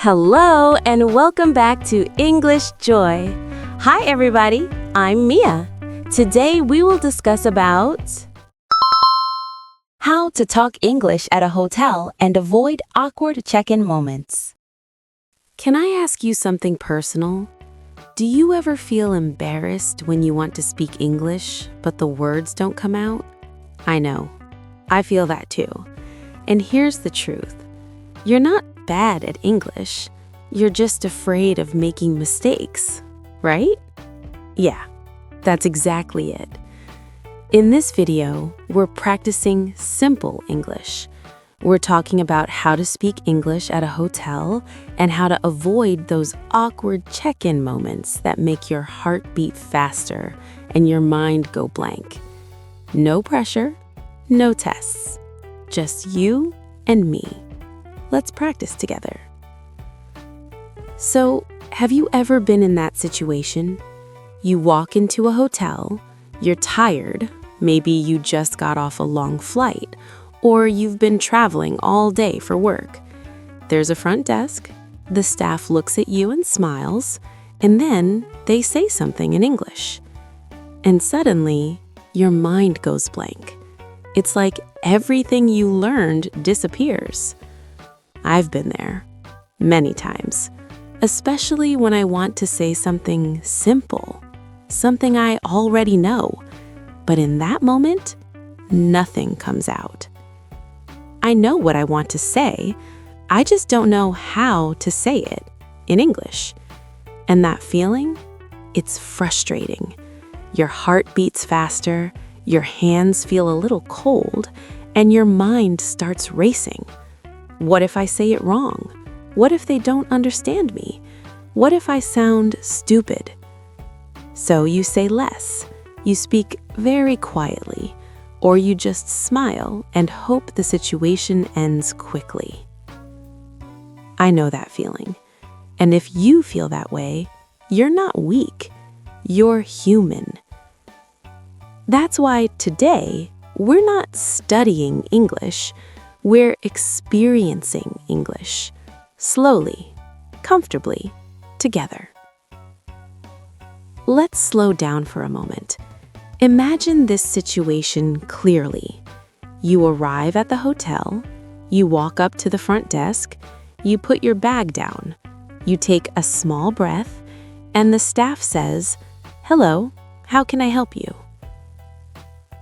Hello and welcome back to English Joy. Hi everybody, I'm Mia. Today we will discuss about how to talk English at a hotel and avoid awkward check-in moments. Can I ask you something personal? Do you ever feel embarrassed when you want to speak English, but the words don't come out? I know. I feel that too. And here's the truth. You're not bad at English. You're just afraid of making mistakes, right? Yeah, that's exactly it. In this video, we're practicing simple English. We're talking about how to speak English at a hotel and how to avoid those awkward check-in moments that make your heart beat faster and your mind go blank. No pressure, no tests. Just you and me. Let's practice together. So, have you ever been in that situation? You walk into a hotel, you're tired, maybe you just got off a long flight, or you've been traveling all day for work. There's a front desk, the staff looks at you and smiles, and then they say something in English. And suddenly, your mind goes blank. It's like everything you learned disappears. I've been there many times, especially when I want to say something simple, something I already know. But in that moment, nothing comes out. I know what I want to say, I just don't know how to say it in English. And that feeling, it's frustrating. Your heart beats faster, your hands feel a little cold, and your mind starts racing. What if I say it wrong? What if they don't understand me? What if I sound stupid? So you say less, you speak very quietly, or you just smile and hope the situation ends quickly. I know that feeling. And if you feel that way, you're not weak. You're human. That's why today, we're not studying English. We're experiencing English, slowly, comfortably, together. Let's slow down for a moment. Imagine this situation clearly. You arrive at the hotel, you walk up to the front desk, you put your bag down, you take a small breath, and the staff says, "Hello, how can I help you?"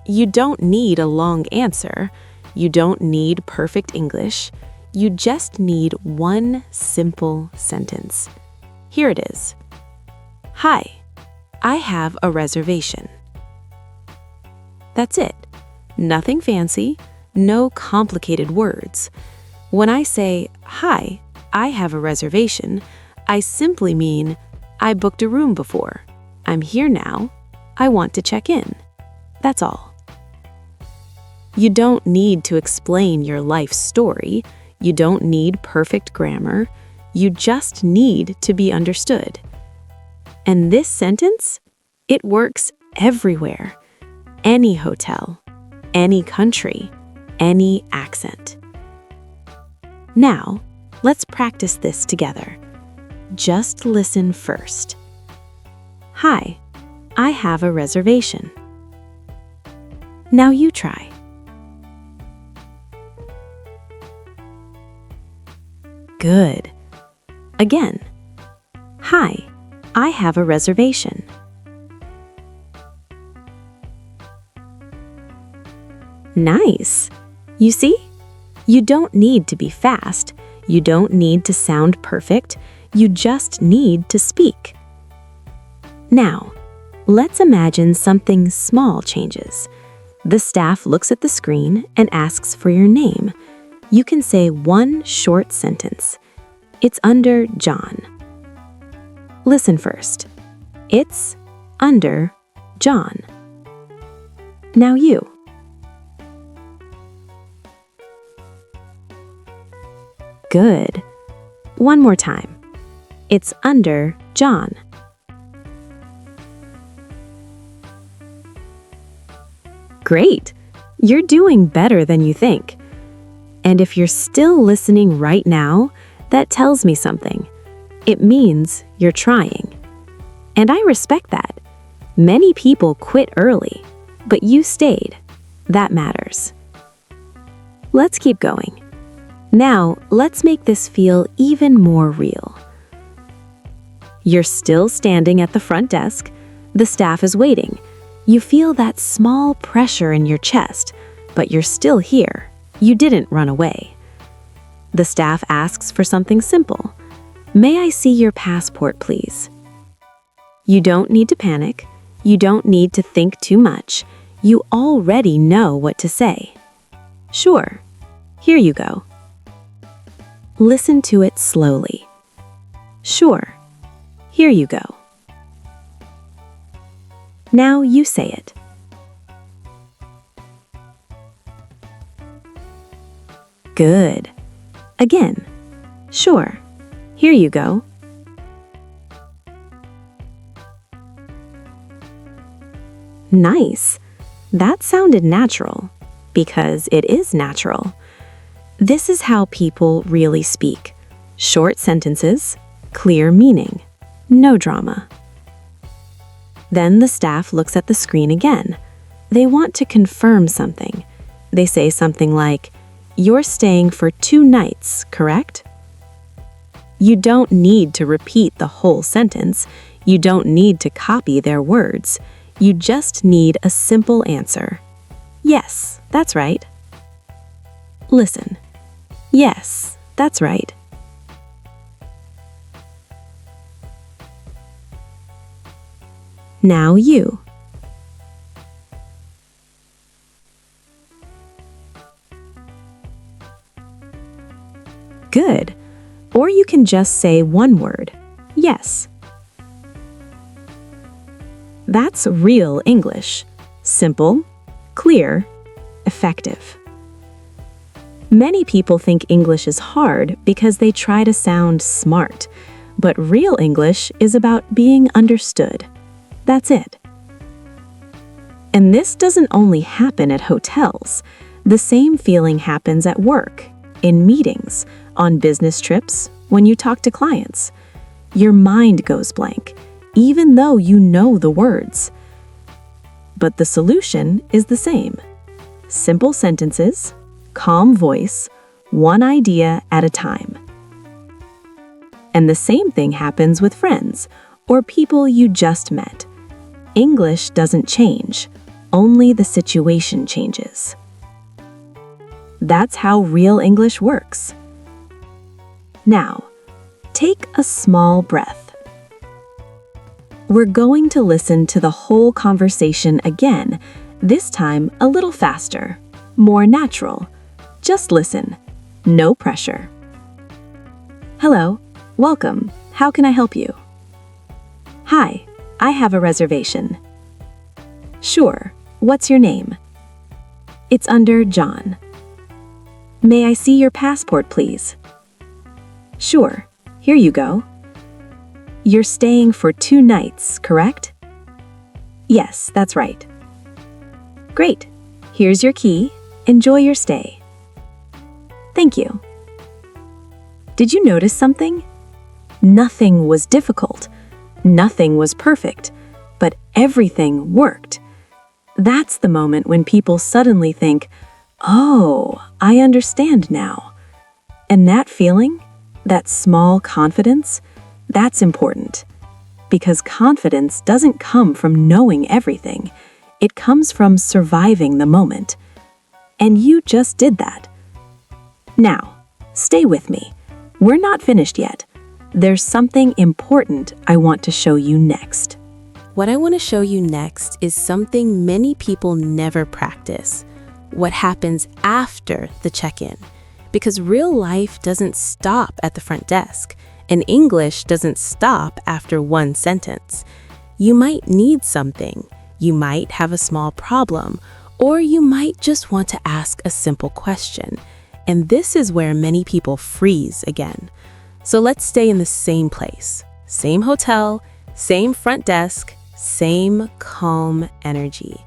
You don't need a long answer. You don't need perfect English. You just need one simple sentence. Here it is. Hi, I have a reservation. That's it. Nothing fancy, no complicated words. When I say, "Hi, I have a reservation," I simply mean, I booked a room before. I'm here now. I want to check in. That's all. You don't need to explain your life story. You don't need perfect grammar. You just need to be understood. And this sentence, it works everywhere. Any hotel, any country, any accent. Now, let's practice this together. Just listen first. Hi, I have a reservation. Now you try. Good. Again. Hi, I have a reservation. Nice. You see? You don't need to be fast. You don't need to sound perfect. You just need to speak. Now, let's imagine something small changes. The staff looks at the screen and asks for your name. You can say one short sentence. It's under John. Listen first. It's under John. Now you. Good. One more time. It's under John. Great. You're doing better than you think. And if you're still listening right now, That tells me something. It means you're trying. And I respect that. Many people quit early, but you stayed. That matters. Let's keep going. Now, let's make this feel even more real. You're still standing at the front desk. The staff is waiting. You feel that small pressure in your chest, but you're still here. You didn't run away. The staff asks for something simple. May I see your passport, please? You don't need to panic. You don't need to think too much. You already know what to say. Sure. Here you go. Listen to it slowly. Sure. Here you go. Now you say it. Good. Again. Sure. Here you go. Nice. That sounded natural, because it is natural. This is how people really speak. Short sentences, clear meaning, no drama. Then the staff looks at the screen again. They want to confirm something. They say something like, "You're staying for 2 nights, correct?" You don't need to repeat the whole sentence. You don't need to copy their words. You just need a simple answer. Yes, that's right. Listen. Yes, that's right. Now you. Good. Or you can just say one word. Yes. That's real English. Simple, clear, effective. Many people think English is hard because they try to sound smart, but real English is about being understood. That's it. And this doesn't only happen at hotels. The same feeling happens at work, in meetings, on business trips, when you talk to clients. Your mind goes blank, even though you know the words. But the solution is the same. Simple sentences, calm voice, one idea at a time. And the same thing happens with friends or people you just met. English doesn't change, only the situation changes. That's how real English works. Now, take a small breath. We're going to listen to the whole conversation again, this time a little faster, more natural. Just listen, no pressure. Hello, welcome. How can I help you? Hi, I have a reservation. Sure, what's your name? It's under John. May I see your passport, please? Sure, here you go. You're staying for 2 nights, correct? Yes, that's right. Great, here's your key. Enjoy your stay. Thank you. Did you notice something? Nothing was difficult. Nothing was perfect, but everything worked. That's the moment when people suddenly think, "Oh, I understand now." And that feeling, that small confidence, that's important. Because confidence doesn't come from knowing everything. It comes from surviving the moment. And you just did that. Now, stay with me. We're not finished yet. There's something important I want to show you next. What I want to show you next is something many people never practice. What happens after the check-in. Because real life doesn't stop at the front desk, and English doesn't stop after one sentence. You might need something. You might have a small problem, or you might just want to ask a simple question. And this is where many people freeze again. So let's stay in the same place, same hotel, same front desk, same calm energy.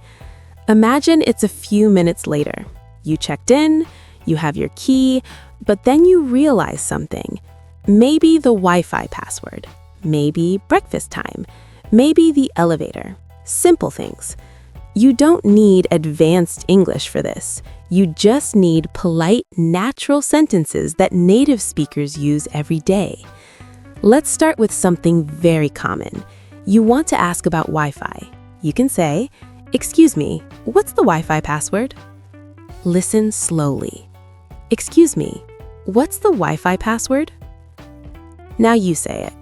Imagine it's a few minutes later. You checked in, you have your key, but then you realize something. Maybe the Wi-Fi password, maybe breakfast time, maybe the elevator. Simple things. You don't need advanced English for this. You just need polite, natural sentences that native speakers use every day. Let's start with something very common. You want to ask about Wi-Fi. You can say, "Excuse me, what's the Wi-Fi password?" Listen slowly. "Excuse me, what's the Wi-Fi password?" Now you say it.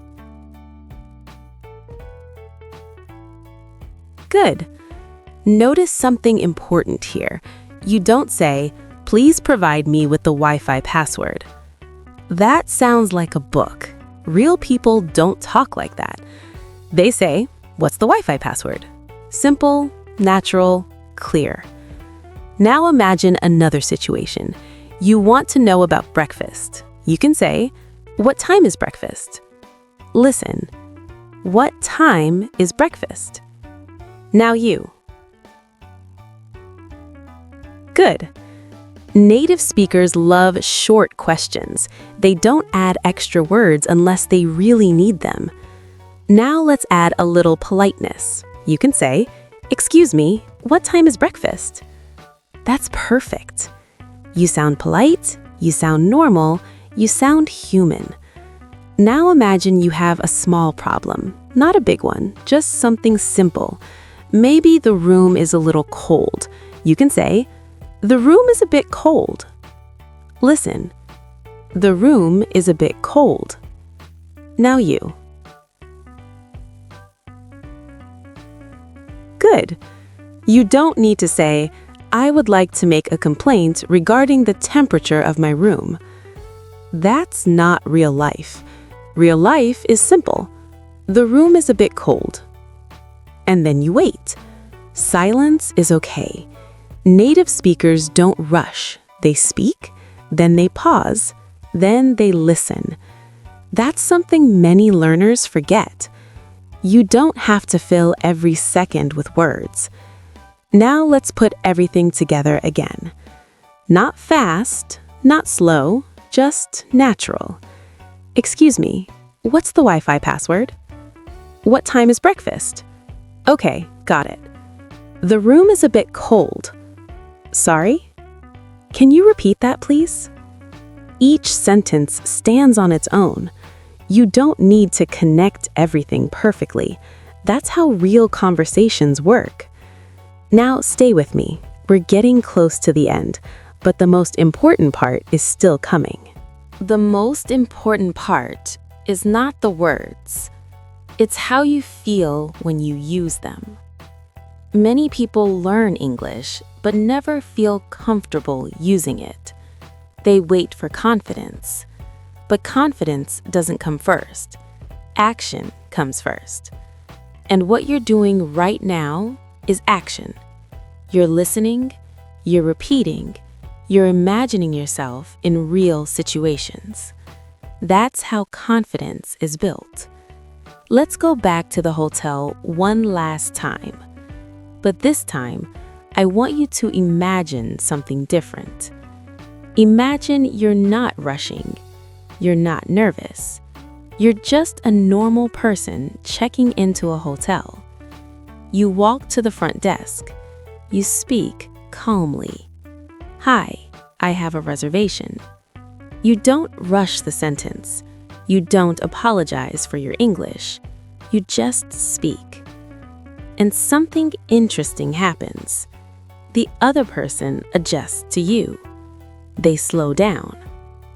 Good. Notice something important here. You don't say, "Please provide me with the Wi-Fi password." That sounds like a book. Real people don't talk like that. They say, "What's the Wi-Fi password?" Simple, natural, clear. Now imagine another situation. You want to know about breakfast. You can say, "What time is breakfast?" Listen. What time is breakfast? Now you. Good. Native speakers love short questions. They don't add extra words unless they really need them. Now let's add a little politeness. You can say, "Excuse me, what time is breakfast?" That's perfect. You sound polite, you sound normal, you sound human. Now imagine you have a small problem, not a big one, just something simple. Maybe the room is a little cold. You can say, "The room is a bit cold." Listen. The room is a bit cold. Now you. Good. You don't need to say, "I would like to make a complaint regarding the temperature of my room." That's not real life. Real life is simple. The room is a bit cold. And then you wait. Silence is okay. Native speakers don't rush. They speak, then they pause, then they listen. That's something many learners forget. You don't have to fill every second with words. Now let's put everything together again. Not fast, not slow, just natural. "Excuse me, what's the Wi-Fi password?" "What time is breakfast?" "Okay, got it." "The room is a bit cold." "Sorry? Can you repeat that, please?" Each sentence stands on its own. You don't need to connect everything perfectly. That's how real conversations work. Now stay with me. We're getting close to the end, but the most important part is still coming. The most important part is not the words. It's how you feel when you use them. Many people learn English, but never feel comfortable using it. They wait for confidence. But confidence doesn't come first. Action comes first. And what you're doing right now is action. You're listening, you're repeating, you're imagining yourself in real situations. That's how confidence is built. Let's go back to the hotel one last time. But this time, I want you to imagine something different. Imagine you're not rushing. You're not nervous. You're just a normal person checking into a hotel. You walk to the front desk. You speak calmly. "Hi, I have a reservation." You don't rush the sentence. You don't apologize for your English. You just speak. And something interesting happens. The other person adjusts to you. They slow down.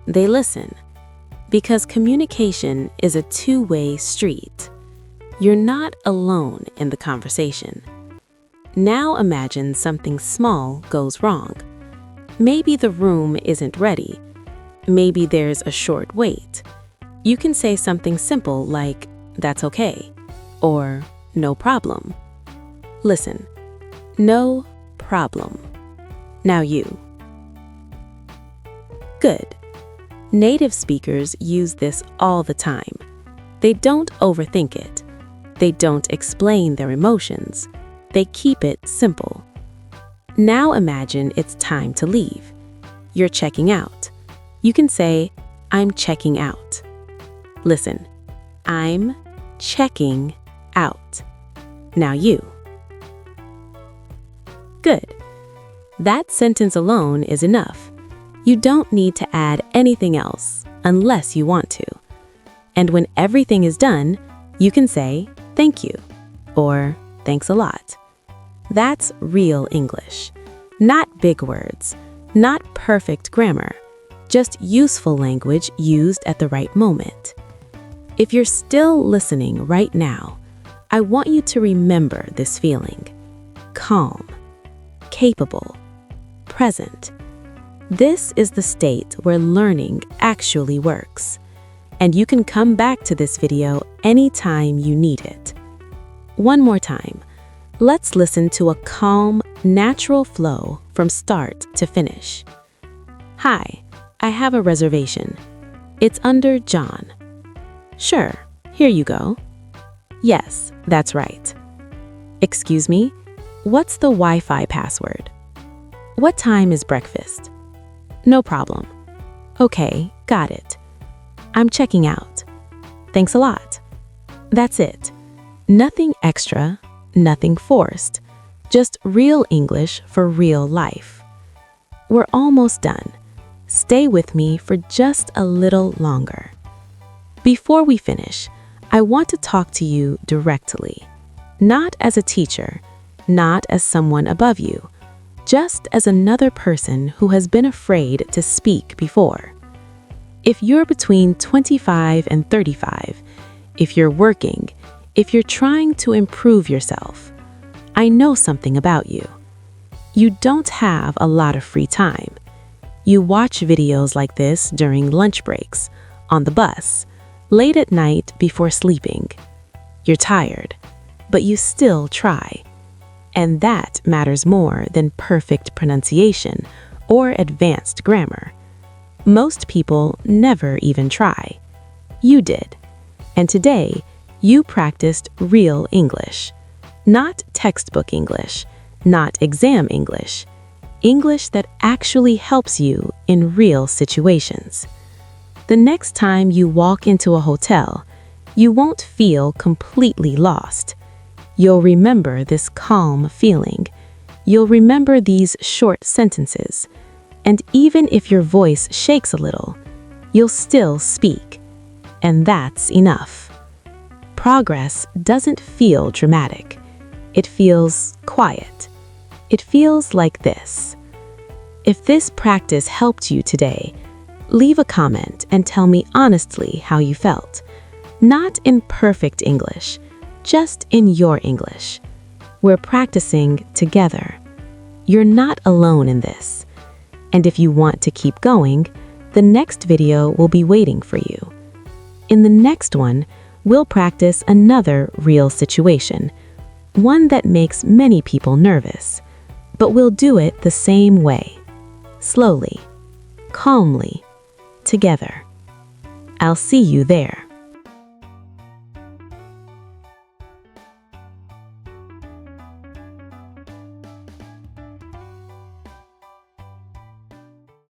They listen. Because communication is a two-way street. You're not alone in the conversation. Now imagine something small goes wrong. Maybe the room isn't ready. Maybe there's a short wait. You can say something simple like, "That's okay," or "No problem." Listen, no problem. Now you. Good. Native speakers use this all the time. They don't overthink it. They don't explain their emotions. They keep it simple. Now imagine it's time to leave. You're checking out. You can say, "I'm checking out." Listen, I'm checking out. Now you. Good. That sentence alone is enough. You don't need to add anything else unless you want to. And when everything is done, you can say thank you or thanks a lot. That's real English. Not big words, not perfect grammar, just useful language used at the right moment. If you're still listening right now, I want you to remember this feeling. Calm, capable, present. This is the state where learning actually works. And you can come back to this video anytime you need it. One more time. Let's listen to a calm, natural flow from start to finish. Hi, I have a reservation. It's under John. Sure, here you go. Yes, that's right. Excuse me, what's the Wi-Fi password? What time is breakfast? No problem. Okay, got it. I'm checking out. Thanks a lot. That's it. Nothing extra, nothing forced. Just real English for real life. We're almost done. Stay with me for just a little longer. Before we finish, I want to talk to you directly. Not as a teacher, not as someone above you, just as another person who has been afraid to speak before. If you're between 25 and 35, if you're working, if you're trying to improve yourself, I know something about you. You don't have a lot of free time. You watch videos like this during lunch breaks, on the bus, late at night before sleeping. You're tired, but you still try. And that matters more than perfect pronunciation or advanced grammar. Most people never even try. You did. And today, you practiced real English. Not textbook English, not exam English. English that actually helps you in real situations. The next time you walk into a hotel, you won't feel completely lost. You'll remember this calm feeling. You'll remember these short sentences. And even if your voice shakes a little, you'll still speak. And that's enough. Progress doesn't feel dramatic. It feels quiet. It feels like this. If this practice helped you today, leave a comment and tell me honestly how you felt. Not in perfect English, just in your English. We're practicing together. You're not alone in this. And if you want to keep going, the next video will be waiting for you. In the next one, we'll practice another real situation, one that makes many people nervous, but we'll do it the same way, slowly, calmly, together. I'll see you there.